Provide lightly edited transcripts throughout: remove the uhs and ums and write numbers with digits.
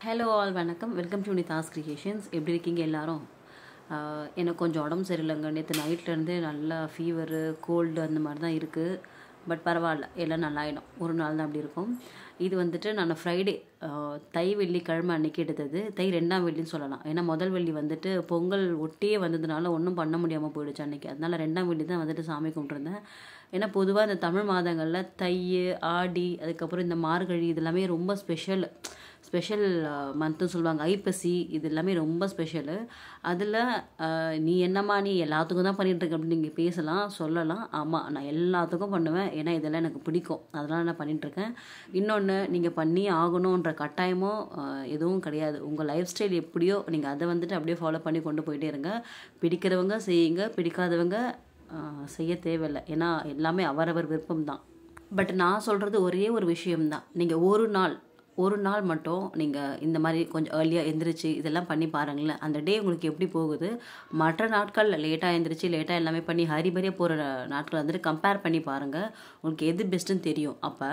Hello all வணக்கம். Welcome to Nidahas creations. எப்படி இருக்கீங்க எல்லாரும்? எனக்கு கொஞ்சம் உடம்பு சரியில்லைங்க. நேற்று நைட்லேருந்து நல்லா ஃபீவரு, கோல்டு அந்த மாதிரி தான் இருக்குது. பட் பரவாயில்ல, எல்லாம் நல்லாயிடும். ஒரு நாள் தான் அப்படி இருக்கும். இது வந்துட்டு நான் ஃப்ரைடே தை வெள்ளிக்கிழமை அன்றைக்கி எடுத்தது. தை 2ஆம் வெள்ளின்னு சொல்லலாம். ஏன்னா முதல் வெள்ளி வந்துட்டு பொங்கல் ஒட்டியே வந்ததுனால ஒன்றும் பண்ண முடியாமல் போயிடுச்சு அன்றைக்கி. அதனால் 2ஆம் வெள்ளி தான் வந்துட்டு சாமி கும்பிட்ருந்தேன். ஏன்னா பொதுவாக இந்த தமிழ் மாதங்களில் தை, ஆடி, அதுக்கப்புறம் இந்த மார்கழி இதெல்லாமே ரொம்ப ஸ்பெஷல் மந்த்துன்னு சொல்லுவாங்க. ஐப்பசி இது எல்லாமே ரொம்ப ஸ்பெஷலு. அதில் நீ என்னம்மா நீ எல்லாத்துக்கும் தான் பண்ணிகிட்ருக்க அப்படின்னு நீங்கள் பேசலாம், சொல்லலாம். ஆமாம், நான் எல்லாத்துக்கும் பண்ணுவேன். ஏன்னா இதெல்லாம் எனக்கு பிடிக்கும், அதனால் நான் பண்ணிகிட்ருக்கேன். இன்னொன்று, நீங்கள் பண்ணி ஆகணுன்ற கட்டாயமோ எதுவும் கிடையாது. உங்கள் லைஃப் ஸ்டைல் எப்படியோ நீங்கள் அதை வந்துட்டு அப்படியே ஃபாலோ பண்ணி கொண்டு போயிட்டே இருங்க. பிடிக்கிறவங்க செய்யுங்க, பிடிக்காதவங்க செய்ய தேவையில்லை. ஏன்னா எல்லாமே அவரவர் விருப்பம் தான். பட் நான் சொல்கிறது ஒரே ஒரு விஷயம்தான். நீங்கள் ஒரு நாள் மட்டும் நீங்கள் இந்த மாதிரி கொஞ்சம் ஏர்லியாக எந்திரிச்சு இதெல்லாம் பண்ணி பாருங்களேன். அந்த டே உங்களுக்கு எப்படி போகுது. மற்ற நாட்கள் லேட்டாக எந்திரிச்சு லேட்டாக எல்லாமே பண்ணி ஹரிபரியாக போகிற நாட்கள் வந்துட்டு கம்பேர் பண்ணி பாருங்கள். உங்களுக்கு எது பெஸ்ட்டுன்னு தெரியும். அப்போ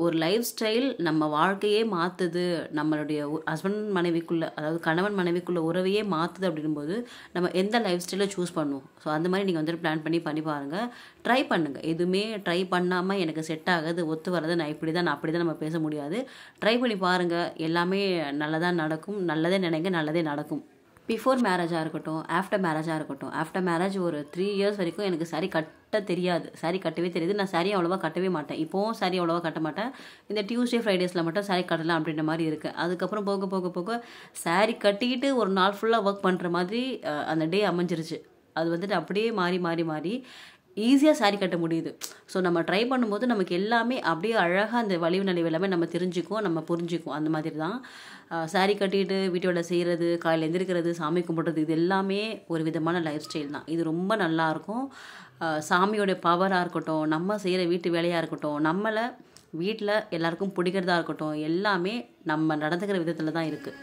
ஒரு லைஃப் ஸ்டைல் நம்ம வாழ்க்கையே மாற்றுது, நம்மளுடைய ஹஸ்பண்ட் மனைவிக்குள்ளே, அதாவது கணவன் மனைவிக்குள்ளே உறவையே மாற்றுது அப்படின்போது நம்ம எந்த லைஃப் ஸ்டைலை சூஸ் பண்ணுவோம். ஸோ அந்த மாதிரி நீங்கள் வந்துட்டு பிளான் பண்ணி பாருங்கள். ட்ரை பண்ணுங்கள். எதுவுமே ட்ரை பண்ணாமல் எனக்கு செட் ஆகாது, ஒத்து வர்றது, நான் இப்படி தான் அப்படி தான் நம்ம பேச முடியாது. ட்ரை பண்ணி பாருங்கள். எல்லாமே நல்லதாக நடக்கும். நல்லதே நினைங்க, நல்லதே நடக்கும். பிஃபோர் மேரேஜாக இருக்கட்டும், ஆஃப்டர் மேரேஜாக இருக்கட்டும். ஆஃப்டர் மேரேஜ் ஒரு 3 இயர்ஸ் வரைக்கும் எனக்கு சாரீ கட்ட தெரியாது. சாரீ கட்டவே தெரியாது. நான் சாரீ அவ்வளோவா கட்டவே மாட்டேன். இப்போவும் சாரீ அவ்வளோவா கட்ட மாட்டேன். இந்த டியூஸ்டே ஃப்ரைடேஸில் மட்டும் சாரீ கட்டலாம் அப்படின்ற மாதிரி இருக்குது. அதுக்கப்புறம் போக சாரீ கட்டிக்கிட்டு ஒரு நாள் ஃபுல்லாக ஒர்க் பண்ணுற மாதிரி அந்த டே அமைஞ்சிருச்சு. அது வந்துட்டு அப்படியே மாறி ஈஸியாக சாரீ கட்ட முடியுது. ஸோ நம்ம ட்ரை பண்ணும்போது நமக்கு எல்லாமே அப்படியே அழகாக அந்த வலிவு நலிவு எல்லாமே நம்ம தெரிஞ்சுக்குவோம், நம்ம புரிஞ்சுக்குவோம். அந்த மாதிரி தான் சாரீ கட்டிட்டு வீட்டோட செய்கிறது, காலையில் எந்திரிக்கிறது, சாமி கும்பிட்றது, இது எல்லாமே ஒரு விதமான லைஃப் ஸ்டைல் தான். இது ரொம்ப நல்லாயிருக்கும். சாமியோடைய பவராக இருக்கட்டும், நம்ம செய்கிற வீட்டு வேலையாக இருக்கட்டும், நம்மளை வீட்டில் எல்லாருக்கும் பிடிக்கிறதா இருக்கட்டும், எல்லாமே நம்ம நடந்துக்கிற விதத்தில் தான் இருக்குது.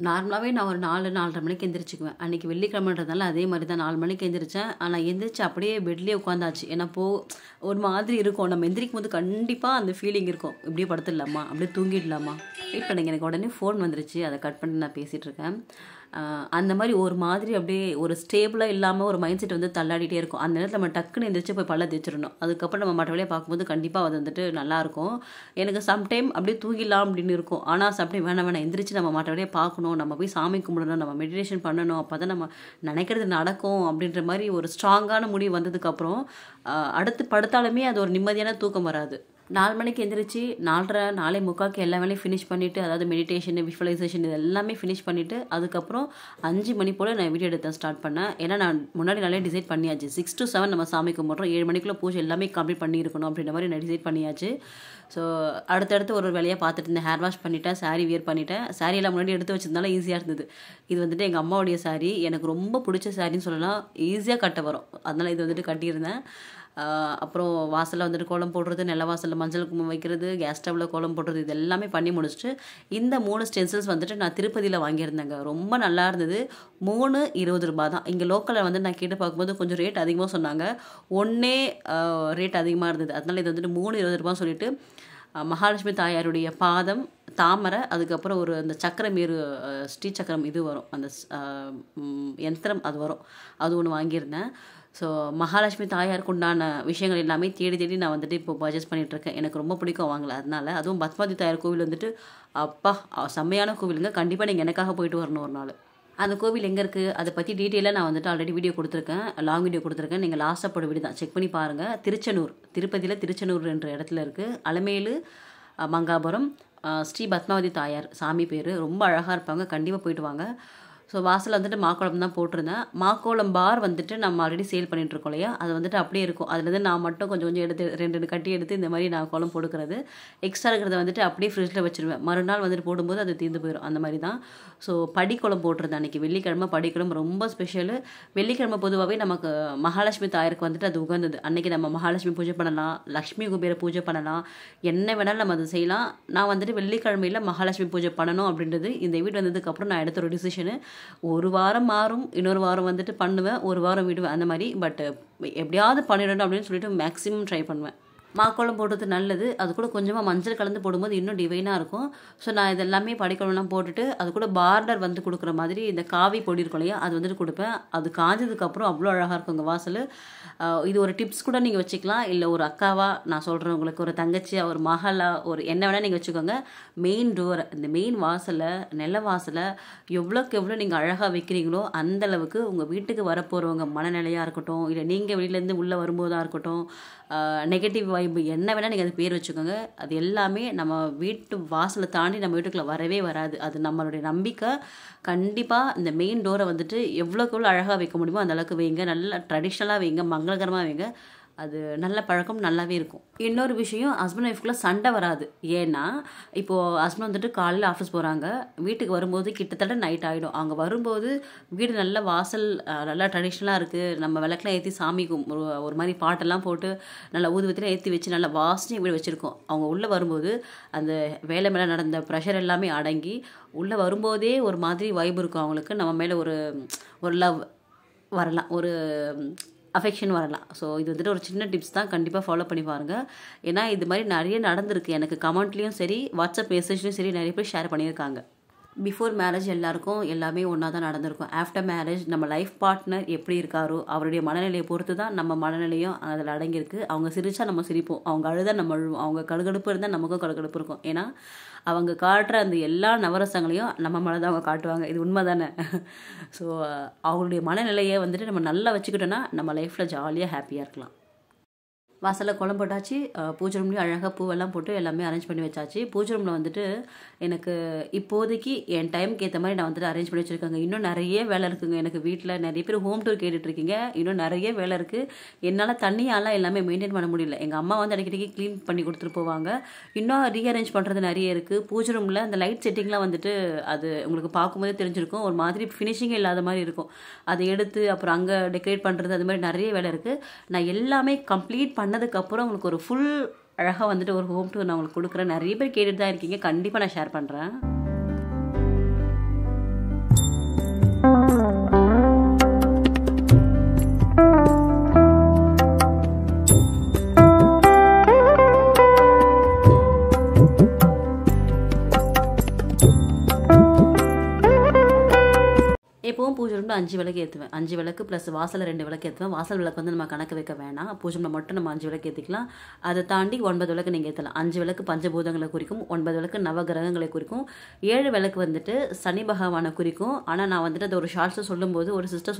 நார்மலாகவே நான் ஒரு 4-4:30 மணிக்கு எந்திரிச்சிக்குவேன். அன்றைக்கி வெள்ளிக்கிழமைன்றதுனால அதே மாதிரி தான் 4 மணிக்கு எந்திரிச்சேன். ஆனால் எந்திரிச்சு அப்படியே பெட்லேயே உட்காந்தாச்சு. ஏன்னா ஒரு மாதிரி இருக்கும். நம்ம எந்திரிக்கும் போது கண்டிப்பாக அந்த ஃபீலிங் இருக்கும். இப்படியே படுத்துடலாமா, அப்படியே தூங்கிடலாமா. வெயிட் பண்ணுங்க, எனக்கு உடனே ஃபோன் வந்துருச்சு. அதை கட் பண்ணி நான் பேசிகிட்ருக்கேன். அந்த மாதிரி ஒரு மாதிரி அப்படியே ஒரு ஸ்டேபிளாக இல்லாமல் ஒரு மைண்ட் செட் வந்து தள்ளாடிட்டே இருக்கும். அந்த நேரத்தில் நம்ம டக்குன்னு எந்திரிச்சு போய் பல்ல தேய்ச்சிடணும். அதுக்கப்புறம் நம்ம மற்ற வேலையை பார்க்கும்போது கண்டிப்பாக அது வந்துட்டு நல்லாயிருக்கும். எனக்கு சம்டைம் அப்படியே தூங்கிடலாம் அப்படின்னு இருக்கும். ஆனால் சம்டைம் வேணாம் எந்திரிச்சு நம்ம மற்ற வேலையை பார்க்கணும், நம்ம போய் சாமி கும்பிடணும், நம்ம மெடிடேஷன் பண்ணணும், அப்போ தான் நம்ம நினைக்கிறது நடக்கும் அப்படின்ற மாதிரி ஒரு ஸ்ட்ராங்கான முடிவு வந்ததுக்கப்புறம் அடுத்து படுத்தாலுமே அது ஒரு நிம்மதியான தூக்கம் வராது. 4 மணிக்கு எந்திரிச்சு 4:30 4:45 எல்லா வேலையும் ஃபினிஷ் பண்ணிவிட்டு, அதாவது மெடிடேஷன், விஷுவலைசேஷன் இது எல்லாமே ஃபினிஷ் பண்ணிவிட்டு, அதுக்கப்புறம் 5 மணி போல் நான் வீடியோ எடுத்த ஸ்டார்ட் பண்ணேன். ஏன்னா நான் முன்னாடி நல்லா டிசைட் பண்ணியாச்சு. 6 to 7 நம்ம சாமி கும்பிட்றோம், 7 மணிக்குள்ளே பூஜை எல்லாமே கம்ப்ளீட் பண்ணியிருக்கணும் அப்படின்ற மாதிரி நான் டிசைட் பண்ணியாச்சு. ஸோ அடுத்தடுத்து ஒரு வேலையாக பார்த்துட்டு இருந்தேன். ஹேர் வாஷ் பண்ணிவிட்டேன், சாரீ வியர் பண்ணிவிட்டேன். சாரியெல்லாம் முன்னாடி எடுத்து வச்சதுனால ஈஸியாக இருந்தது. இது வந்துட்டு எங்கள் அம்மாவுடைய சாரீ, எனக்கு ரொம்ப பிடிச்ச சாரின்னு சொல்லலாம். ஈஸியாக கட்ட வரும், அதனால் இது வந்துட்டு கட்டியிருந்தேன். அப்புறம் வாசலில் வந்துட்டு கோலம் போடுறது, நில வாசலில் மஞ்சள் குங்குமம் வைக்கிறது, கேஸ் ஸ்டவ்வில் கோலம் போடுறது, இது எல்லாமே பண்ணி முடிச்சுட்டு இந்த 3 ஸ்டென்சில்ஸ் வந்துட்டு நான் திருப்பதியில் வாங்கியிருந்தேங்க. ரொம்ப நல்லா இருந்தது. 3 ₹20 தான். இங்கே லோக்கலில் வந்து நான் கேட்டு பார்க்கும்போது கொஞ்சம் ரேட் அதிகமாக சொன்னாங்க. ஒன்றே ரேட் அதிகமாக இருந்தது. அதனால் இது வந்துட்டு ₹3 சொல்லிட்டு மகாலட்சுமி தாயாருடைய பாதம், தாமரை, அதுக்கப்புறம் ஒரு அந்த சக்கரம் ஸ்ரீ சக்கரம் இது வரும், அந்த யந்திரம் அது வரும், அது ஒன்று வாங்கியிருந்தேன். ஸோ மகாலட்சுமி தாயாருக்கு உண்டான விஷயங்கள் எல்லாமே தேடி நான் வந்துட்டு இப்போ பர்ச்சேஸ் பண்ணிகிட்ருக்கேன். எனக்கு ரொம்ப பிடிக்கும் வாங்கலை, அதனால். அதுவும் பத்மாவதி தாயார் கோவில் வந்துட்டு அப்பா செம்மையான கோவிலுங்க. கண்டிப்பாக நீங்கள் எனக்காக போயிட்டு வரணும் ஒரு நாள். அந்த கோவில் எங்கே இருக்குது அதை பற்றி டீட்டெயிலாக நான் வந்துட்டு ஆல்ரெடி வீடியோ கொடுத்துருக்கேன், லாங் வீடியோ கொடுத்துருக்கேன். நீங்கள் லாஸ்ட்டாக போட வீடியோ தான், செக் பண்ணி பாருங்கள். திருப்பதியில் திருச்செனூர் என்ற இடத்துல இருக்குது. அலமேலு மங்காபுரம் ஸ்ரீ பத்மாவதி தாயார் சாமி பேர். ரொம்ப அழகாக இருப்பாங்க, கண்டிப்பாக போயிட்டு வாங்க. ஸோ வாசலில் வந்துட்டு மாக்கோளம் தான் போட்டிருந்தேன். மாக்கோளம் பார் வந்துட்டு நம்ம ஆல்ரெடி சேல் பண்ணிகிட்ருக்கோம் இல்லையா, அது வந்துட்டு அப்படியே இருக்கும். அதுலேருந்து நான் மட்டும் கொஞ்சம் எடுத்து 2 கட்டி எடுத்து இந்த மாதிரி நான் கோலம் போடுக்கிறது. எக்ஸ்ட்ரா இருக்கிறத வந்துட்டு அப்படியே ஃப்ரிட்ஜில் வச்சுருவேன். மறுநாள் வந்துட்டு போடும்போது அது தீர்ந்து போயிடும், அந்த மாதிரி தான். ஸோ படிக்கோலம் போட்டிருந்தேன் அன்றைக்கி வெள்ளிக்கிழமை. படிக்கோலம் ரொம்ப ஸ்பெஷலு. வெள்ளிக்கிழமை பொதுவாகவே நமக்கு மகாலட்சுமி தாயாருக்கு வந்துட்டு அது உகந்தது. அன்றைக்கி நம்ம மகாலட்சுமி பூஜை பண்ணலாம், லக்ஷ்மி குபேர பூஜை பண்ணலாம், என்ன வேணாலும் நம்ம அதை செய்யலாம். நான் வந்துட்டு வெள்ளிக்கிழமையில் மகாலட்சுமி பூஜை பண்ணணும் அப்படின்றது இந்த வீடு வந்ததுக்கப்புறம் நான் எடுத்த ஒரு டிசிஷனு. ஒரு வாரம் மாறும், இன்னொரு வாரம் வந்துட்டு பண்ணுவேன், ஒரு வாரம் விடுவேன், அந்த மாதிரி. பட் எப்படியாவது பண்ணிடணும் அப்படின்னு சொல்லிட்டு மேக்ஸிமம் ட்ரை பண்ணுவேன். மாக்கோலம் போடுறது நல்லது. அது கூட கொஞ்சமாக மஞ்சள் கலந்து போடும்போது இன்னும் டிவைனாக இருக்கும். ஸோ நான் இதெல்லாமே படிக்கணும்லாம் போட்டுட்டு அது கூட பார்டர் வந்து கொடுக்குற மாதிரி இந்த காவி பொடி இருக்கும் இல்லையா, அது வந்துட்டு கொடுப்பேன். அது காஞ்சதுக்கப்புறம் அவ்வளோ அழகாக இருக்கும் உங்கள் வாசல். இது ஒரு டிப்ஸ் கூட நீங்கள் வச்சுக்கலாம். இல்லை ஒரு அக்காவா நான் சொல்கிறேன், உங்களுக்கு ஒரு தங்கச்சியா ஒரு மகளா ஒரு என்ன வேணால் நீங்கள் வச்சுக்கோங்க. மெயின் டோரை, இந்த மெயின் வாசலை, நில வாசலை எவ்வளோக்கு எவ்வளோ நீங்கள் அழகாக வைக்கிறீங்களோ அந்தளவுக்கு உங்கள் வீட்டுக்கு வரப்போகிறவங்க மனநிலையாக இருக்கட்டும், இல்லை நீங்கள் வெளியிலேருந்து உள்ளே வரும்போதாக இருக்கட்டும், நெகட்டிவ் வைப்பு என்ன வேணால் நீங்கள் அது பேர் வச்சுக்கோங்க. அது எல்லாமே நம்ம வீட்டு வாசலை தாண்டி நம்ம வீட்டுக்குள்ளே வரவே வராது. அது நம்மளுடைய நம்பிக்கை. கண்டிப்பாக இந்த மெயின் டோரை வந்துட்டு எவ்வளோக்கு எவ்வளோ அழகாக வைக்க முடியுமோ அந்த அளவுக்கு வைங்க. நல்லா ட்ரெடிஷ்னலாக வைங்க, மங்களகரமாக வைங்க. அது நல்ல பழக்கம், நல்லாவே இருக்கும். இன்னொரு விஷயம், ஹஸ்பண்ட் ஒய்ஃப்குள்ளே சண்டை வராது. ஏன்னா இப்போது ஹஸ்பண்ட் வந்துட்டு காலையில் ஆஃபீஸ் போகிறாங்க, வீட்டுக்கு வரும்போது கிட்டத்தட்ட நைட் ஆகிடும். அங்கே வரும்போது வீடு நல்ல வாசல் நல்லா ட்ரெடிஷ்னலாக இருக்குது, நம்ம விளக்கெலாம் ஏற்றி சாமிக்கும் ஒரு மாதிரி பாட்டெல்லாம் போட்டு நல்லா ஊதுவத்திலாம் ஏற்றி வச்சு நல்லா வாசனையாக வீடு வச்சுருக்கோம். அவங்க உள்ளே வரும்போது அந்த வேலை மேலே நடந்த ப்ரெஷர் எல்லாமே அடங்கி உள்ளே வரும்போதே ஒரு மாதிரி வைப் இருக்கும் அவங்களுக்கு. நம்ம மேலே ஒரு லவ் வரலாம், ஒரு அஃபெக்ஷன் வரலாம். ஸோ இது வந்துட்டு ஒரு சின்ன டிப்ஸ் தான், கண்டிப்பாக ஃபாலோ பண்ணி பாருங்கள். ஏன்னா இது மாதிரி நிறைய நடந்திருக்கு. எனக்கு கமெண்ட்லேயும் சரி, வாட்ஸ்அப் மெசேஜ்லையும் சரி நிறைய பேர் ஷேர் பண்ணியிருக்காங்க. பிஃபோர் மேரேஜ் எல்லாருக்கும் எல்லாமே ஒன்றா தான் நடந்திருக்கும். ஆஃப்டர் மேரேஜ் நம்ம லைஃப் பார்ட்னர் எப்படி இருக்காரோ அவருடைய மனநிலையை பொறுத்து தான் நம்ம மனநிலையும் அதில் அடங்கியிருக்கு. அவங்க சிரித்தா நம்ம சிரிப்போம், அவங்க அழுதா நம்ம அழுவோம், அவங்க கடுகடுப்பு இருந்தால் நமக்கும் கடுகடுப்பு இருக்கும். ஏன்னா அவங்க காட்டுற அந்த எல்லா நவரசங்களையும் நம்ம மேலே தான் அவங்க காட்டுவாங்க. இது உண்மை தானே? ஸோ அவங்களுடைய மனநிலையை வந்துட்டு நம்ம நல்லா வச்சுக்கிட்டோன்னா நம்ம லைஃப்பில் ஜாலியாக ஹாப்பியாக இருக்கலாம். வாசலில் கோலம் போட்டாச்சு, பூஜை ரூம்லேயும் அழகாக பூவெல்லாம் போட்டு எல்லாமே அரேஞ்ச் பண்ணி வச்சாச்சு. பூஜை ரூமில் வந்துட்டு எனக்கு இப்போதைக்கு என் டைமுக்கு ஏற்ற மாதிரி நான் வந்துட்டு அரேஞ்ச் பண்ணி வச்சுருக்கேங்க. இன்னும் நிறைய வேலை இருக்குங்க எனக்கு. வீட்டில் நிறைய பேர் ஹோம் டூர் கேட்டுட்ருக்கீங்க. இன்னும் நிறைய வேலை இருக்குது. என்னால் தண்ணியாலாம் எல்லாமே மெயின்டைன் பண்ண முடியல. எங்கள் அம்மா வந்து அடிக்கடிக்கு க்ளீன் பண்ணி கொடுத்துட்டு போவாங்க. இன்னும் ரீஅரேஞ்ச் பண்ணுறது நிறைய இருக்குது. பூஜை ரூமில் அந்த லைட் செட்டிங்லாம் வந்துட்டு அது உங்களுக்கு பார்க்கும்போதே தெரிஞ்சிருக்கும், ஒரு மாதிரி ஃபினிஷிங்கே இல்லாத மாதிரி இருக்கும். அதை எடுத்து அப்புறம் அங்கே டெக்கரேட் பண்ணுறது, அது மாதிரி நிறைய வேலை இருக்குது. நான் எல்லாமே கம்ப்ளீட் பண்ணதுக்கப்புறம் உங்களுக்கு ஒரு ஃபுல் அழகாக வந்துட்டு ஒரு ஹோம் டூர் நான் உங்களுக்கு கொடுக்குறேன். நிறைய பேர் கேட்டுட்டு தான் இருக்கீங்க, கண்டிப்பாக நான் ஷேர் பண்ணுறேன். எப்பவும் பூஜை ரூமில் 5 விளக்கு ஏற்றுவேன். 5 விளக்கு ப்ளஸ் வாசலில் 2 விளக்கு ஏற்றுவேன். வாசல் விளக்கு வந்து நம்ம கணக்கு வைக்க வேணாம், பூஜை ரூமில் மட்டும் நம்ம 5 விளக்கு ஏற்றிக்கலாம். அதை தாண்டி 9 விளக்கு நீங்கள் ஏற்றலாம். 5 விளக்கு பஞ்சபூதங்களை குறிக்கும், 9 விளக்கு நவகிரகங்களை குறிக்கும், 7 விளக்கு வந்துட்டு சனி பகவானை குறிக்கும். ஆனால் நான் வந்துட்டு அதை ஒரு ஷார்ட்ஸை சொல்லும்போது ஒரு சிஸ்டர்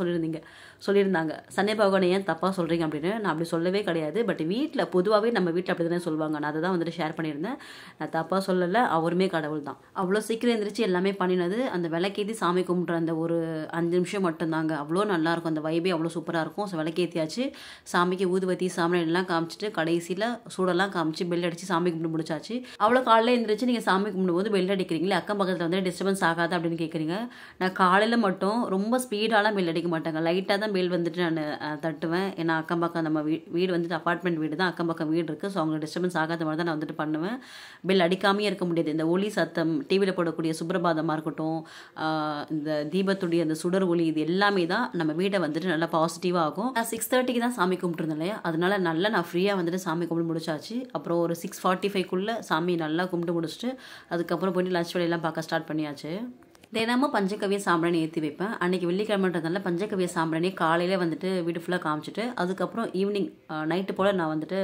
சொல்லியிருந்தாங்க சனி பகவானை ஏன் தப்பாக சொல்கிறீங்க அப்படின்னு. நான் அப்படி சொல்லவே கிடையாது. பட் வீட்டில் பொதுவாகவே நம்ம வீட்டில் அப்படி தானே சொல்லுவாங்க. நான் அதை தான் வந்துட்டு ஷேர் பண்ணியிருந்தேன். நான் தப்பாக சொல்லலை, அவருமே கடவுள் தான். அவ்வளோ சீக்கிரம் எழுந்திரிச்சு எல்லாமே பண்ணினது அந்த விளக்கேற்றி சாமி கும்பிட்ற அந்த ஒரு 5 நிமிஷம் மட்டும்தாங்க. அவ்வளோ நல்லாயிருக்கும், அந்த வைபே அவ்வளோ சூப்பராக இருக்கும். ஸோ விளக்கேற்றியாச்சு, சாமிக்கு ஊதுவத்தி சாமி எல்லாம் காமிச்சிட்டு கடைசியில் சூடெல்லாம் காமிச்சு பெல் அடித்து சாமி கும்பிட்டு முடிச்சாச்சு. அவ்வளோ காலையில் எழுந்திரிச்சு நீங்கள் சாமி கும்பிடும்போது பெல் அடிக்கிறீங்களே, அக்கம் பக்கத்தில் வந்து டிஸ்டர்பன்ஸ் ஆகாது அப்படின்னு கேட்குறீங்க. நான் காலையில் மட்டும் ரொம்ப ஸ்பீடாலாம் பெல் அடிக்க மாட்டேங்க, லைட்டாக தான் பெல் வந்துட்டு நான் தட்டுவேன். ஏன்னா அக்கம் பக்கம் நம்ம வீடு வந்துட்டு அப்பார்ட்மெண்ட் வீடு தான், அக்கம் பக்கம் வீடு இருக்குது. ஸோ அவங்க டிஸ்டர்பன்ஸ் ஆகாத மாதிரி தான் நான் வந்துட்டு பண்ணுவேன். பெல் அடிக்காமையே இருக்க முடியாது. இந்த ஒலி சத்தம், டிவியில் போடக்கூடிய சுப்ரபாதமாக இருக்கட்டும், இந்த தீபத்துடைய அந்த சுடர் ஒளி, இது எல்லாமே தான் நம்ம வீட்டை வந்துட்டு நல்லா பாசிட்டிவாக ஆகும். நான் 6:30க்கு தான் சாமி கும்பிட்டுருந்தேன் இல்லையா, அதனால நல்லா நான் ஃப்ரீயாக வந்துட்டு சாமி கும்பிட்டு முடிச்சாச்சு. அப்புறம் ஒரு 6:45க்குள்ளே சாமி நல்லா கும்பிட்டு முடிச்சுட்டு அதுக்கப்புறம் போய்ட்டு லஞ்ச் வேலையெல்லாம் பார்க்க ஸ்டார்ட் பண்ணியாச்சு. தினமும் பஞ்சகவிய சாம்பிராணி ஏற்றி வைப்பேன். அன்றைக்கி வெள்ளிக்கிழமைன்றதுனால பஞ்சகவிய சாம்பிராணி காலையில் வந்துட்டு வீடு ஃபுல்லாக காமிச்சிட்டு அதுக்கப்புறம் ஈவினிங் நைட்டு போல் நான் வந்துட்டு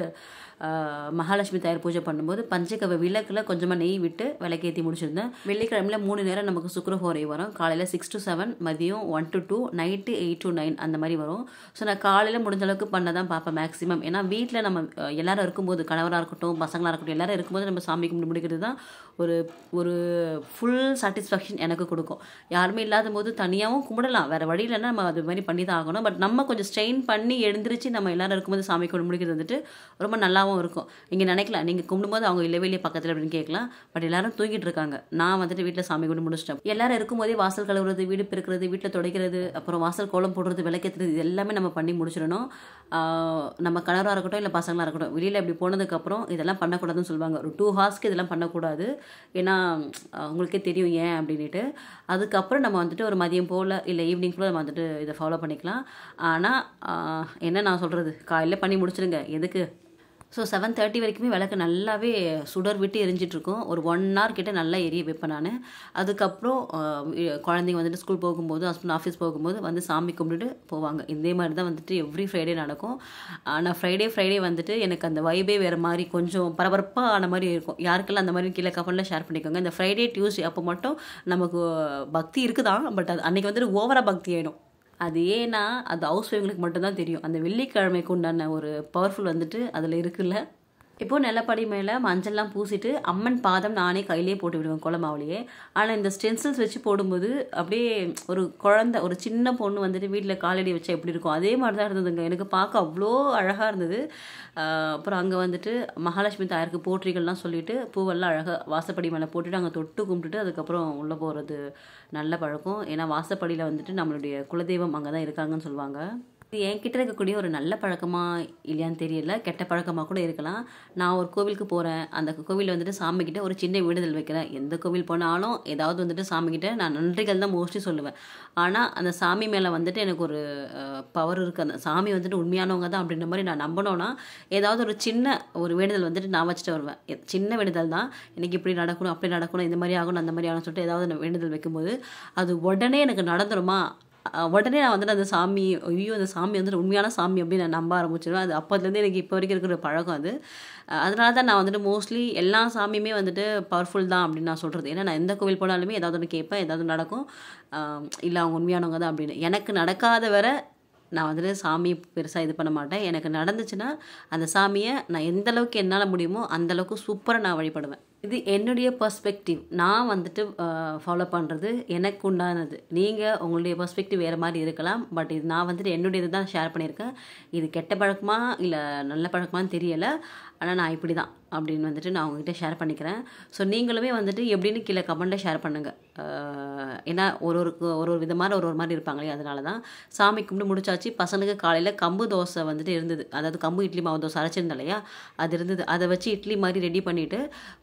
மகாலட்சுமி தாயார் பூஜை பண்ணும்போது பஞ்சகவிய விளக்கில் கொஞ்சமாக நெய் விட்டு விளக்கேற்றி முடிச்சிருந்தேன். வெள்ளிக்கிழமையில் 3 நேரம் நமக்கு சுக்கிரஹோரை வரும். காலையில் 6 to 7, மதியம் 1 to 2, நைட்டு 8 to 9 அந்த மாதிரி வரும். ஸோ நான் காலையில் முடிஞ்ச அளவுக்கு பண்ண தான் பார்ப்பேன் மேக்ஸிமம். ஏன்னா வீட்டில் நம்ம எல்லோரும் இருக்கும்போது, கணவராக இருக்கட்டும் பசங்களாக இருக்கட்டும், எல்லோரும் இருக்கும்போது நம்ம சாமி கும்பிட்டு முடிக்கிறது தான் ஒரு ஃபுல் சாட்டிஸ்ஃபேக்ஷன் எனக்கு கொடுக்கும். யாருமே இல்லாத போது தனியாகவும் கும்பிடலாம், வேறு வழி இல்லைன்னா நம்ம அது மாதிரி பண்ணி தான் ஆகணும். பட் நம்ம கொஞ்சம் ஸ்ட்ரெயின் பண்ணி எழுந்திரிச்சு நம்ம எல்லோரும் இருக்கும்போது சாமி கும்பிட்டு முடிக்கிறது வந்துட்டு ரொம்ப நல்லாவும் இருக்கும். நீங்கள் நினைக்கலாம் நீங்கள் கும்பிடும்போது அவங்க இல்லவே இல்லையே பக்கத்தில் அப்படின்னு கேட்கலாம். பட் எல்லாரும் தூங்கிட்டு இருக்காங்க, நான் வந்துட்டு வீட்டில் சாமி கும்பிட்டு முடிச்சிட்டேன். எல்லாரும் இருக்கும்போதே வாசல் கழுவுறது, வீடு பெருக்கிறது, வீட்டில் துடைக்கிறது, அப்புறம் வாசல் கோலம் போடுறது, விளக்கேற்றுறது, இது எல்லாமே நம்ம பண்ணி முடிச்சிடணும். நம்ம கணவராக இருக்கட்டும் இல்லை பசங்களாக இருக்கட்டும், வெளியில் இப்படி போனதுக்கப்புறம் இதெல்லாம் பண்ணக்கூடாதுன்னு சொல்லுவாங்க. ஒரு 2 ஹார்ஸ்க்கு இதெல்லாம் பண்ணக்கூடாது. ஏன்னா உங்களுக்கே தெரியும் ஏன் அப்படின்ட்டு. அதுக்கப்புறம் நம்ம வந்துட்டு ஒரு மதியம் போல் இல்லை ஈவினிங் போல் நம்ம வந்துட்டு இதை ஃபாலோ பண்ணிக்கலாம். ஆனால் என்ன நான் சொல்கிறது, காலையில் பண்ணி முடிச்சிடுங்க, எதுக்கு ஸோ 7:30 வரைக்குமே விளக்கு நல்லாவே சுடர் விட்டு எரிஞ்சிட்ருக்கும். ஒரு 1 hour கிட்ட நல்லா எரிய வைப்பேன் நான். அதுக்கப்புறம் குழந்தைங்க வந்துட்டு ஸ்கூல் போகும்போது, ஹஸ்பண்ட் ஆஃபீஸ் போகும்போது வந்து சாமி கும்பிட்டுட்டு போவாங்க. இதே மாதிரி தான் வந்துட்டு எவ்ரி ஃப்ரைடே நடக்கும். ஆனால் ஃப்ரைடே வந்துட்டு எனக்கு அந்த வைபே வேறு மாதிரி கொஞ்சம் பரபரப்பாக ஆன மாதிரி இருக்கும். யாருக்கெல்லாம் அந்த மாதிரி கீழே கமெண்ட்டில் ஷேர் பண்ணிக்கோங்க. இந்த ஃப்ரைடே டியூஸ்டே அப்போ மட்டும் நமக்கு பக்தி இருக்குதான், பட் அது அன்றைக்கி வந்துட்டு ஓவராக பக்தி ஆகிடும். அது ஏன்னா அது ஹவுஸ் ஒய்ஃப்களுக்கு மட்டும்தான் தெரியும். அந்த வெள்ளிக்கிழமைக்கு உண்டான ஒரு பவர்ஃபுல் வந்துட்டு அதில் இருக்குல்ல. இப்போது நிலப்படி மேலே மஞ்சள்லாம் பூசிட்டு அம்மன் பாதம் நானே கையிலே போட்டு விடுவேன் கோலமாவுலேயே. ஆனால் இந்த ஸ்டென்சில்ஸ் வச்சு போடும்போது அப்படியே ஒரு குழந்தை, ஒரு சின்ன பொண்ணு வந்துட்டு வீட்டில் காலடி வச்சா எப்படி இருக்கும் அதே மாதிரி தான் இருந்ததுங்க. எனக்கு பார்க்க அவ்வளோ அழகாக இருந்தது. அப்புறம் அங்கே வந்துட்டு மகாலட்சுமி தாயாருக்கு போற்றிகள்லாம் சொல்லிவிட்டு பூவெல்லாம் அழகாக வாசப்படி மேலே போட்டுட்டு அங்கே தொட்டு கும்பிட்டுட்டு அதுக்கப்புறம் உள்ளே போகிறது நல்ல பழக்கம். ஏன்னா வாசப்படியில் வந்துட்டு நம்மளுடைய குலதெய்வம் அங்கே தான் இருக்காங்கன்னு சொல்லுவாங்க. இது என்கிட்ட இருக்கக்கூடிய ஒரு நல்ல பழக்கமாக இல்லையான்னு தெரியல, கெட்ட பழக்கமாக கூட இருக்கலாம். நான் ஒரு கோவிலுக்கு போகிறேன், அந்த கோவிலில் வந்துட்டு சாமிக்கிட்ட ஒரு சின்ன வேண்டுதல் வைக்கிறேன். எந்த கோவில் போனாலும் ஏதாவது வந்துட்டு சாமிக்கிட்ட நான் நன்றிகள் தான் மோஸ்ட்லி சொல்லுவேன். ஆனால் அந்த சாமி மேலே வந்துட்டு எனக்கு ஒரு பவர் இருக்குது. அந்த சாமி வந்துட்டு உண்மையானவங்க தான் அப்படின்ற மாதிரி நான் நம்பணும்னா ஏதாவது ஒரு சின்ன ஒரு வேண்டுதல் வந்துட்டு நான் வச்சுட்டு வருவேன். சின்ன வேண்டுதல் தான், எனக்கு இப்படி நடக்கணும் அப்படி நடக்கணும் இந்த மாதிரி ஆகணும் அந்த மாதிரி ஆகணும்னு சொல்லிட்டு ஏதாவது வேண்டுதல் வைக்கும்போது அது உடனே எனக்கு நடந்துருமா, உடனே நான் வந்துட்டு அந்த சாமி, ஐயோ அந்த சாமி வந்துட்டு உண்மையான சாமி அப்படின்னு நான் நம்ப ஆரம்பிச்சிடுவேன். அது அப்போதுலேருந்து எனக்கு இப்போ வரைக்கும் இருக்கிற பழக்கம் அது. அதனால தான் நான் வந்துட்டு மோஸ்ட்லி எல்லா சாமியுமே வந்துட்டு பவர்ஃபுல் தான் அப்படின்னு நான் சொல்கிறது. ஏன்னா நான் எந்த கோவில் போனாலுமே ஏதாவது ஒன்று கேட்பேன், ஏதாவது நடக்கும். இல்லை அவங்க உண்மையானவங்க தான் அப்படின்னு. எனக்கு நடக்காத வரை நான் வந்துட்டு சாமி பெருசாக இது பண்ண மாட்டேன். எனக்கு நடந்துச்சுன்னா அந்த சாமியை நான் எந்த அளவுக்கு என்னால் முடியுமோ அந்தளவுக்கு சூப்பராக நான் வழிபடுவேன். இது என்னுடைய பர்ஸ்பெக்டிவ். நான் வந்துட்டு ஃபாலோ பண்ணுறது எனக்கு உண்டானது. நீங்கள் உங்களுடைய பர்ஸ்பெக்டிவ் வேறு மாதிரி இருக்கலாம். பட் இது நான் வந்துட்டு என்னுடைய தான் ஷேர் பண்ணியிருக்கேன். இது கெட்ட பழக்கமா இல்லை நல்ல பழக்கமானு தெரியலை. ஆனால் நான் இப்படி தான் அப்படின்னு வந்துட்டு நான் உங்ககிட்ட ஷேர் பண்ணிக்கிறேன். ஸோ நீங்களுமே வந்துட்டு எப்படின்னு கீழே கமெண்ட்டில் ஷேர் பண்ணுங்கள். ஏன்னா ஒரு விதமான ஒரு மாதிரி இருப்பாங்களே, அதனால தான். சாமி கும்பிட்டு முடிச்சாச்சு. பசங்களுக்கு காலையில் கம்பு தோசை வந்துட்டு இருந்தது, அதாவது கம்பு இட்லி மாவு தோசை அரைச்சிருந்தேன் இல்லையா, அது இருந்தது. அதை வச்சு இட்லி மாதிரி ரெடி பண்ணிவிட்டு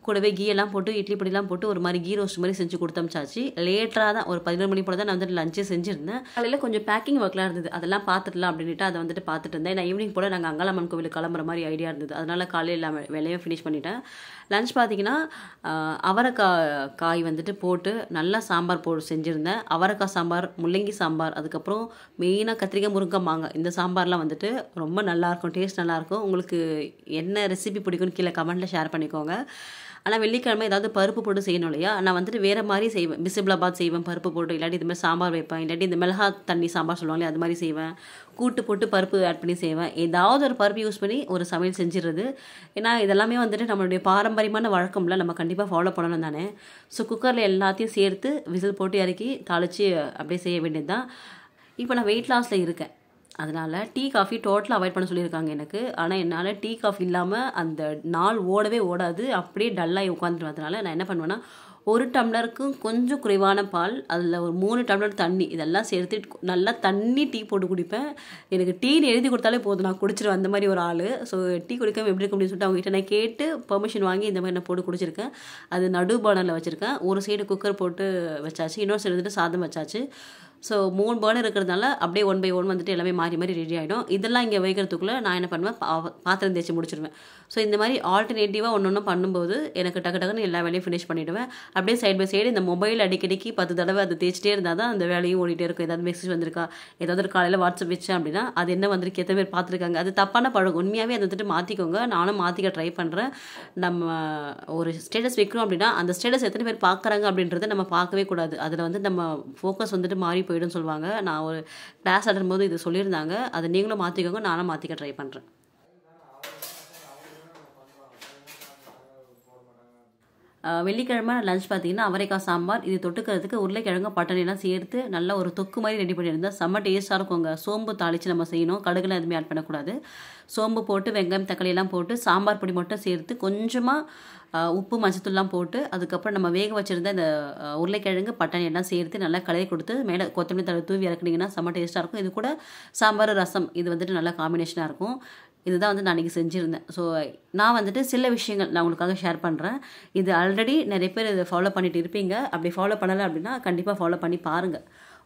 கூடவே கீயெல்லாம் போட்டு இட்லி பொடியெல்லாம் போட்டு ஒரு மாதிரி கீ ரோஸ்ட் மாதிரி செஞ்சு கொடுத்தமிச்சாச்சு. லேட்டராக தான், ஒரு 11 மணி போல் தான் நான் வந்துட்டு லஞ்சே செஞ்சுருந்தேன். காலையில் கொஞ்சம் பேக்கிங் ஒர்க்லாம் இருந்தது, அதெல்லாம் பார்த்துடலாம் அப்படின்ட்டு அதை வந்துட்டு பார்த்துட்டு இருந்தேன். நான் ஈவினிங் போல் நாங்கள் அங்காளம்மன் கோவிலுக்கு கிளம்புற மாதிரி ஐடியா இருந்தது. அதனால் காலையில் எல்லாமே வேலையும் ஃபினிஷ் பண்ணிட்டேன். லஞ்ச் பார்த்தீங்கன்னா அவரைக்காய் வந்துட்டு போட்டு நல்லா சாம்பார் போட்டு செஞ்சுருந்தேன். அவரைக்காய் சாம்பார், முள்ளங்கி சாம்பார், அதுக்கப்புறம் மெயினாக கத்திரிக்காய் முருங்கை மாங்காய், இந்த சாம்பார்லாம் வந்துட்டு ரொம்ப நல்லாயிருக்கும், டேஸ்ட் நல்லாயிருக்கும். உங்களுக்கு என்ன ரெசிபி பிடிக்கும்னு கீழே கமெண்ட்டில் ஷேர் பண்ணிக்கோங்க. ஆனால் வெள்ளிக்கிழமை ஏதாவது பருப்பு போட்டு செய்யணும் இல்லையா, நான் வந்துட்டு வேறு மாதிரி செய்வேன். பிசிபிளாபாத் செய்வேன் பருப்பு போட்டு, இல்லாட்டி இது மாதிரி சாம்பார் வைப்பேன், இல்லாட்டி இந்த மிளகா தண்ணி சாம்பார் சொல்லுவாங்களே அது மாதிரி செய்வேன். கூட்டு போட்டு பருப்பு ஆட் பண்ணி செய்வேன். ஏதாவது ஒரு பருப்பு யூஸ் பண்ணி ஒரு சமையல் செஞ்சிடுறது. ஏன்னா இதெல்லாமே வந்துட்டு நம்மளுடைய பாரம்பரியமான வழக்கம்ல, நம்ம கண்டிப்பாக ஃபாலோ பண்ணணும் தானே. ஸோ குக்கரில் எல்லாத்தையும் சேர்த்து விசில் போட்டு இறக்கி தாளித்து அப்படியே செய்ய வேண்டியது தான். இப்போ நான் வெயிட் லாஸில் இருக்கேன், அதனால் டீ காஃபி டோட்டலாக அவாய்ட் பண்ண சொல்லியிருக்காங்க எனக்கு. ஆனால் என்னால் டீ காஃபி இல்லாமல் அந்த நாள் ஓடவே ஓடாது, அப்படியே டல்லாகி உட்காந்துருவதுனால நான் என்ன பண்ணுவேன்னா, 1 டம்ளருக்கும் கொஞ்சம் குறைவான பால், அதில் ஒரு 3 டம்ளர் தண்ணி, இதெல்லாம் சேர்த்து நல்லா தண்ணி டீ போட்டு குடிப்பேன். எனக்கு டீன்னு எழுதி கொடுத்தாலே போதும், நான் குடிச்சிருவேன், அந்த மாதிரி ஒரு ஆள். ஸோ டீ குடிக்காமல் எப்படி இருக்கும் அப்படின்னு சொல்லிட்டு அவங்ககிட்ட நான் கேட்டு பெர்மிஷன் வாங்கி இந்த மாதிரி நான் போட்டு குடிச்சிருக்கேன். அது நடு பர்னரில் வச்சுருக்கேன். ஒரு சைடு குக்கர் போட்டு வச்சாச்சு, இன்னொரு சைடு வந்துட்டு சாதம் வச்சாச்சு. ஸோ 3 பர்னர் இருக்கிறதுனால அப்படியே 1 by 1 வந்துட்டு எல்லாமே மாறி மாறி ரெடி ஆகிடும். இதெல்லாம் இங்கே வைக்கிறதுக்குள்ளே நான் என்ன பண்ணுவேன், பாத்திரம் தேய்ச்சி முடிச்சிடுவேன். ஸோ இந்த மாதிரி ஆல்டர்னேட்டிவாக ஒன்று பண்ணும்போது எனக்கு டக்குன்னு எல்லா வேலையும் ஃபினிஷ் பண்ணிவிடுவேன். அப்படியே சைட் பை சைடு இந்த மொபைல் அடிக்கடிக்கு 10 தடவை அதை தேய்ச்சிட்டே இருந்தால் தான் அந்த வேலையும் ஓடிட்டே இருக்கும். ஏதாவது மெசேஜ் வந்திருக்கா, ஏதாவது ஒரு காலையில் வாட்ஸ்அப் வச்சேன் அப்படின்னா அது என்ன வந்திருக்கு, எத்தனை பேர் பார்த்துருக்காங்க, அது தப்பான பழகம். உண்மையாகவே அதை வந்துட்டு மாற்றிக்கோங்க. நானும் மாற்றிக்க ட்ரை பண்ணுறேன். நம்ம ஒரு ஸ்டேட்டஸ் வைக்கிறோம் அப்படின்னா அந்த ஸ்டேட்டஸ் எத்தனை பேர் பார்க்குறாங்க அப்படின்றத நம்ம பார்க்கவே கூடாது. அதில் வந்து நம்ம ஃபோக்கஸ் வந்துட்டு மாறி போய்டும் சொல்லுவாங்க. நான் ஒரு கிளாஸ் அட்டன் போது இது சொல்லியிருந்தாங்க. அதை நீங்களும் மாற்றிக்கோங்க, நானும் மாற்றிக்க ட்ரை பண்ணுறேன். வெள்ளிக்கிழமை லஞ்ச் பார்த்தீங்கன்னா அவரைக்காய் சாம்பார், இது தொட்டுக்கிறதுக்கு உருளைக்கிழங்கு பட்டாணிலாம் சேர்த்து நல்லா ஒரு தொக்கு மாதிரி ரெடி பண்ணியிருந்தேன். செம்ம டேஸ்ட்டாக இருக்குங்க. சோம்பு தாளித்து நம்ம செய்யணும், கடுகுலாம் எதுவுமே ஆட் பண்ணக்கூடாது. சோம்பு போட்டு வெங்காயம் தக்காளி எல்லாம் போட்டு சாம்பார் பொடி மட்டும் சேர்த்து கொஞ்சமாக உப்பு மஞ்சத்தூள்லாம் போட்டு அதுக்கப்புறம் நம்ம வேக வச்சுருந்த இந்த உருளைக்கிழங்கு பட்டாணி எல்லாம் சேர்த்து நல்லா கலரி கொடுத்து மேலே கொத்தமல்லி தழை தூவி இறக்குனீங்கன்னா செம்ம டேஸ்ட்டாக இருக்கும். இது கூட சாம்பார் ரசம் இது வந்துட்டு நல்லா காம்பினேஷனாக இருக்கும். இதுதான் வந்து நான் அன்றைக்கி செஞ்சுருந்தேன். ஸோ நான் வந்துட்டு சில விஷயங்கள் நான் உங்களுக்காக ஷேர் பண்ணுறேன். இது ஆல்ரெடி நிறைய பேர் இதை ஃபாலோ பண்ணிட்டு இருப்பீங்க. அப்படி ஃபாலோ பண்ணலை அப்படின்னா கண்டிப்பாக ஃபாலோ பண்ணி பாருங்கள்.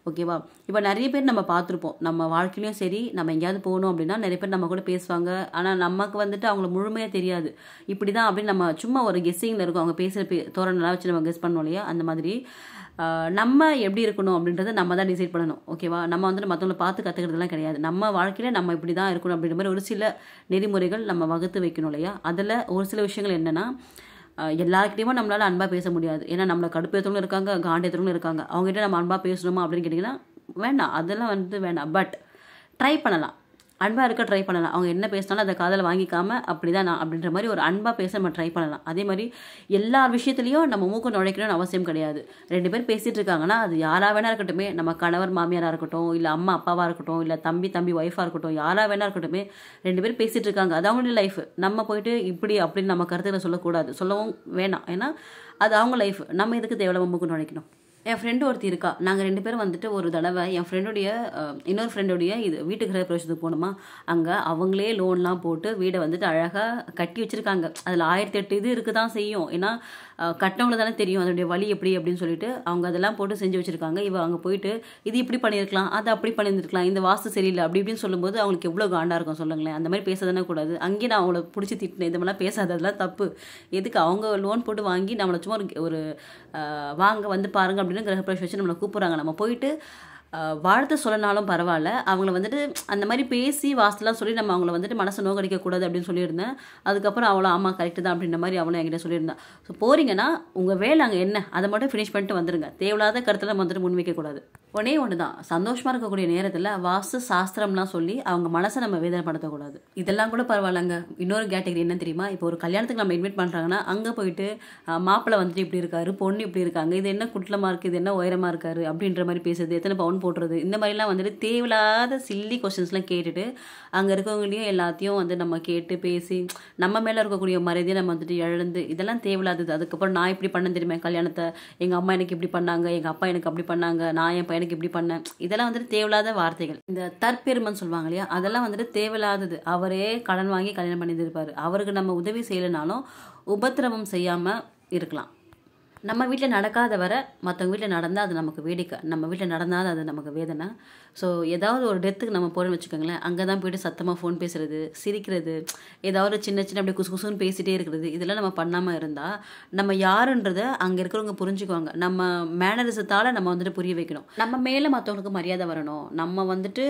ஓகேவா? இப்போ நிறைய பேர் நம்ம பார்த்துருப்போம். நம்ம வாழ்க்கையிலயும் சரி, நம்ம எங்கேயாவது போகணும் அப்படின்னா நிறைய பேர் நம்ம கூட பேசுவாங்க. ஆனால் நமக்கு வந்துட்டு அவங்கள முழுமையாக தெரியாது. இப்படி தான் அப்படின்னு நம்ம சும்மா ஒரு கெஸ்ஸிங்கில் இருக்கும். அவங்க பேசுகிற தோரணைலாம் வச்சு நம்ம கெஸ் பண்ணுவோம் இல்லையா? அந்த மாதிரி நம்ம எப்படி இருக்கணும் அப்படின்றத நம்ம தான் டிசைட் பண்ணணும். ஓகேவா? நம்ம வந்துட்டு மற்றவங்களை பார்த்து கற்றுக்கிறதுலாம் கிடையாது. நம்ம வாழ்க்கையில் நம்ம இப்படி தான் இருக்கணும் அப்படின்ற மாதிரி ஒரு சில நெறிமுறைகள் நம்ம வகுத்து வைக்கணும் இல்லையா? அதில் ஒரு சில விஷயங்கள் என்னென்னா, எல்லாருக்கிட்டையுமே நம்மளால் அன்பாக பேச முடியாது. ஏன்னா நம்மளை கடுப்பேற்றவங்களும் இருக்காங்க, காண்டேற்றவங்களும் இருக்காங்க. அவங்ககிட்ட நம்ம அன்பாக பேசணுமா அப்படின்னு கேட்டிங்கன்னா வேண்டாம், அதெல்லாம் வந்து வேண்டாம். பட் ட்ரை பண்ணலாம், அன்பாக இருக்க ட்ரை பண்ணலாம். அவங்க என்ன பேசினாலும் அதை காதில் வாங்கிக்காமல் அப்படி தான் நான் அப்படின்ற மாதிரி ஒரு அன்பாக பேச நம்ம ட்ரை பண்ணலாம். அதே மாதிரி எல்லா விஷயத்துலையும் நம்ம மூக்கு நுழைக்கணும்னு அவசியம் கிடையாது. 2 பேர் பேசிகிட்டு இருக்காங்கன்னா அது யாராக வேணா இருக்கட்டுமே, நம்ம கணவர் மாமியாராக இருக்கட்டும், இல்லை அம்மா அப்பாவாக இருக்கட்டும், இல்லை தம்பி ஒய்ஃபாக இருக்கட்டும், யாராக வேணா இருக்கட்டுமே, 2 பேர் பேசிகிட்டு இருக்காங்க, அது அவங்களுடைய லைஃப். நம்ம போயிட்டு இப்படி அப்படின்னு நம்ம கருத்துக்களை சொல்லக்கூடாது, சொல்லவும் வேணாம். ஏன்னா அது அவங்க லைஃப். நம்ம எதுக்கு தேவையில்லாம மூக்கு நுழைக்கணும்? என் ஃப்ரெண்டு ஒருத்தி இருக்கா. நாங்கள் 2 பேரும் வந்துட்டு ஒரு தடவை என் ஃப்ரெண்டுடைய இன்னொரு ஃப்ரெண்டுடைய வீட்டு கிரக பிரவேசத்துக்கு போனோமா. அங்கே அவங்களே லோன்லாம் போட்டு வீடை வந்துட்டு அழகாக கட்டி வச்சுருக்காங்க. அதில் 1008 இது இருக்க தான் செய்யும். ஏன்னா கட்டவங்களை தானே தெரியும் அதனுடைய வழி எப்படி அப்படின்னு சொல்லிட்டு அவங்க அதெல்லாம் போட்டு செஞ்சு வச்சுருக்காங்க. இவ அங்கே போயிட்டு இது இப்படி பண்ணியிருக்கலாம், அது அப்படி பண்ணியிருந்துருக்கலாம், இந்த வாஸ்து சரியில்லை அப்படி இப்படின்னு சொல்லும்போது அவங்களுக்கு எவ்வளோ காண்டாக இருக்கும் சொல்லுங்களேன். அந்த மாதிரி பேச தானே கூடாது. அங்கேயே நான் அவங்கள பிடிச்சி திட்டினேன், இந்த மாதிரிலாம் பேசாது, அதெல்லாம் தப்பு. எதுக்கு அவங்க லோன் போட்டு வாங்கி நம்மளை சும்மா ஒரு வாங்க வந்து பாருங்க அப்படின்னு கிரகப்பிரவேசம் வச்சு நம்மளை கூப்பிட்றாங்க. நம்ம போயிட்டு வாழ்த்து சொல்லனாலும் பரவாயில்ல, அவங்கள வந்துட்டு அந்த மாதிரி பேசி வாஸ்துலாம் சொல்லி நம்ம அவங்கள வந்துட்டு மனசை நோக்கடிக்கக்கூடாது அப்படின்னு சொல்லியிருந்தேன். அதுக்கப்புறம் அவளை ஆமாம் கரெக்டு தான் அப்படின்ற மாதிரி அவளும் என்கிட்ட சொல்லியிருந்தேன். ஸோ போகிறீங்கன்னா உங்கள் வேலை அங்கே என்ன அதை மட்டும் ஃபினிஷ் பண்ணிட்டு வந்துடுங்க. தேவையில்லாத கருத்தில் நம்ம வந்துட்டு முன்வைக்கக்கூடாது. ஒன்று தான், சந்தோஷமாக இருக்கக்கூடிய நேரத்தில் வாஸ்து சாஸ்திரம்லாம் சொல்லி அவங்க மனசை நம்ம வேதனைப்படுத்தக்கூடாது. இதெல்லாம் கூட பரவாயில்லங்க. இன்னொரு கேட்டகரி என்ன தெரியுமா? இப்போ ஒரு கல்யாணத்துக்கு நம்ம இன்வைட் பண்ணுறாங்கன்னா அங்கே போயிட்டு மாப்பிள்ளை வந்துட்டு இப்படி இருக்காரு, பொண்ணு இப்படி இருக்காங்க, இது என்ன குட்டலமாக இருக்குது, இது என்ன உயரமாக இருக்காரு அப்படின்ற மாதிரி பேசுறது, எத்தனை பவுன் போடுறது, இந்த மாதிரிலாம் வந்துட்டு தேவையில்லாத சில்லி கொஸ்டின்ஸ்லாம் கேட்டுட்டு அங்கே இருக்கவங்களையும் எல்லாத்தையும் வந்து நம்ம கேட்டு பேசி நம்ம மேலே இருக்கக்கூடிய மரியாதையை நம்ம வந்துட்டு இழந்து, இதெல்லாம் தேவையில்லாதது. அதுக்கப்புறம் நான் இப்படி பண்ண தெரியுமா கல்யாணத்தை, எங்கள் அம்மா எனக்கு இப்படி பண்ணாங்க, எங்கள் அப்பா எனக்கு அப்படி பண்ணாங்க, நான் என் பையனுக்கு இப்படி பண்ணேன், இதெல்லாம் வந்துட்டு தேவையில்லாத வார்த்தைகள். இந்த தற்பெருமைன்னு சொல்லுவாங்க இல்லையா, அதெல்லாம் வந்துட்டு தேவையில்லாதது. அவரே கடன் வாங்கி கல்யாணம் பண்ணியிருப்பாரு. அவருக்கு நம்ம உதவி செய்யலைனாலும் உபத்திரவம் செய்யாமல் இருக்கலாம். நம்ம வீட்டில் நடக்காத வர மற்றவங்க வீட்டில் நடந்தால் அது நமக்கு வேடிக்கை, நம்ம வீட்டில் நடந்தால் அது நமக்கு வேதனை. ஸோ ஏதாவது ஒரு டெத்துக்கு நம்ம போகிறோன்னு வச்சுக்கோங்களேன், அங்கே தான் போய்ட்டு சத்தமாக ஃபோன் பேசுகிறது, சிரிக்கிறது, ஏதாவது சின்ன அப்படியே குசுன்னு பேசிகிட்டே இருக்கிறது, இதெல்லாம் நம்ம பண்ணாமல் இருந்தால் நம்ம யாருன்றதை அங்கே இருக்கிறவங்க புரிஞ்சுக்குவாங்க. நம்ம மேனரிசத்தால் நம்ம வந்துட்டு புரிய வைக்கணும். நம்ம மேலே மற்றவங்களுக்கு மரியாதை வரணும், நம்ம வந்துட்டு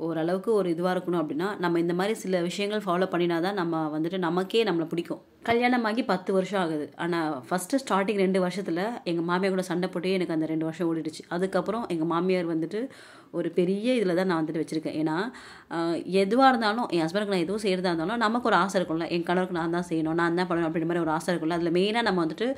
ஓரளவுக்கு ஒரு இதுவாக இருக்கணும் அப்படின்னா நம்ம இந்த மாதிரி சில விஷயங்கள் ஃபாலோ பண்ணினா தான் நம்ம வந்துட்டு நமக்கே நம்மளை பிடிக்கும். கல்யாணமாகி 10 வருஷம் ஆகுது. ஆனால் ஃபஸ்ட்டு ஸ்டார்டிங் 2 வருஷத்தில் எங்கள் மாமியார் கூட சண்டை போட்டே எனக்கு அந்த 2 வருஷம் ஓடிடுச்சு. அதுக்கப்புறம் எங்கள் மாமியார் வந்துட்டு ஒரு பெரிய இதில் தான் நான் வந்துட்டு வச்சுருக்கேன். ஏன்னா எதுவாக இருந்தாலும் என் ஹஸ்பண்டுக்கு நான் எதுவும் செய்கிறதா இருந்தாலும் நமக்கு ஒரு ஆசை இருக்கும்ல, என் கணவருக்கு நான் தான் செய்யணும், நான் தான் பண்ணணும் அப்படின்ற மாதிரி ஒரு ஆசை இருக்கும்ல. அதில் மெயினாக நம்ம வந்துட்டு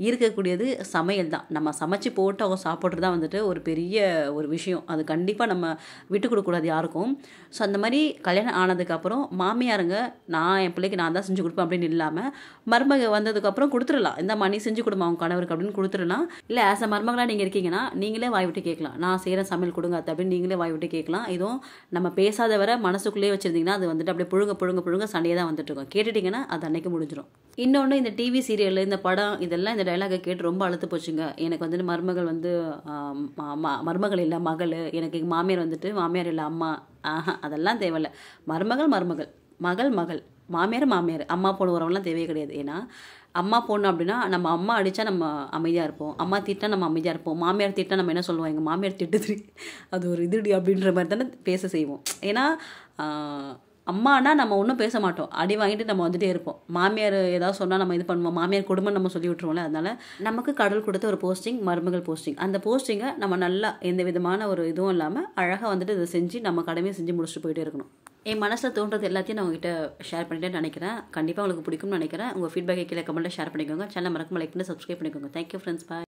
இருக்கக்கூடியது சமையல் தான். நம்ம சமைச்சு போட்டு அவங்க சாப்பிட்றது தான் வந்துட்டு ஒரு பெரிய ஒரு விஷயம். அது கண்டிப்பாக நம்ம விட்டு கொடுக்கக்கூடாது யாருக்கும். ஸோ அந்த மாதிரி கல்யாணம் ஆனதுக்கப்புறம் மாமியாருங்க நான் என் பிள்ளைக்கு நான் தான் செஞ்சு கொடுப்பேன் அப்படின்னு இல்லாமல் மருமக வந்ததுக்கப்புறம் கொடுத்துடலாம், இந்த மணி செஞ்சு கொடுமா அவங்க கணவருக்கு அப்படின்னு கொடுத்துடலாம். இல்லை ஆஸ் அ மருமகளாக நீங்கள் இருக்கீங்கன்னா நீங்களே வாய் விட்டு கேட்கலாம், நான் செய்கிற சமையல் கொடுங்க அப்படின்னு நீங்களே வாய் விட்டு கேட்கலாம். இதுவும் நம்ம பேசாத வர மனசுக்குள்ளேயே வச்சுருந்தீங்கன்னா அது வந்துட்டு அப்படியே புழுங்க சண்டையே தான் வந்துட்டு இருக்கும். கேட்டுட்டிங்கன்னா அது அன்னைக்கு முடிஞ்சிடும். இன்னொன்று, இந்த டிவி சீரியல், இந்த படம், இதெல்லாம் இந்த டைலாகை கேட்டு ரொம்ப அழுத்து போச்சுங்க. எனக்கு வந்துட்டு மருமகள் வந்து மருமகள் இல்லை மகள், எனக்கு எங்கள் மாமியார் வந்துட்டு மாமியார் இல்லை அம்மா, அதெல்லாம் தேவையில்லை. மருமகள் மகள், மாமியார், அம்மா பொண்ணு வரவங்களாம் தேவையே கிடையாது. ஏன்னா அம்மா பொண்ணு அப்படின்னா நம்ம அம்மா அடித்தா நம்ம அமைதியாக இருப்போம், அம்மா திட்டா நம்ம அமைதியாக இருப்போம், மாமியார் திட்டா நம்ம என்ன சொல்லுவோம், எங்கள் மாமியார் திட்டுது அது ஒரு இதுடி அப்படின்ற மாதிரி தானே பேச செய்வோம். ஏன்னா அம்மானா நம்ம ஒன்றும் பேச மாட்டோம், அடி வாங்கிட்டு நம்ம வந்துட்டே இருப்போம். மாமியார் ஏதாவது சொன்னால் நம்ம இது பண்ணுவோம், மாமியார் குடும்பம் நம்ம சொல்லி விட்டுருவோம்ல. அதனால் நமக்கு கடவுள் கொடுத்த ஒரு போஸ்டிங் மருமகள் போஸ்டிங். அந்த போஸ்டிங்கை நம்ம நல்லா எந்த விதமான ஒரு இதுவும் இல்லாமல் அழகாக வந்துட்டு இதை செஞ்சு நம்ம கடமையை செஞ்சு முடிச்சுட்டு போயிட்டே இருக்கணும். என் மனசில் தோன்றது எல்லாத்தையும் நான் உங்ககிட்ட ஷேர் பண்ணிட்டேன்னு நினைக்கிறேன். கண்டிப்பாக உங்களுக்கு பிடிக்கும்னு நினைக்கிறேன். உங்கள் ஃபீட்பேக்கை கீழே கமெண்ட்டில் ஷேர் பண்ணிக்கோங்க. சேனல் மறக்காம லைக் பண்ணி சப்ஸ்கிரைப் பண்ணிக்கோங்க. தேங்க்யூ ஃப்ரெண்ட்ஸ், பாய்.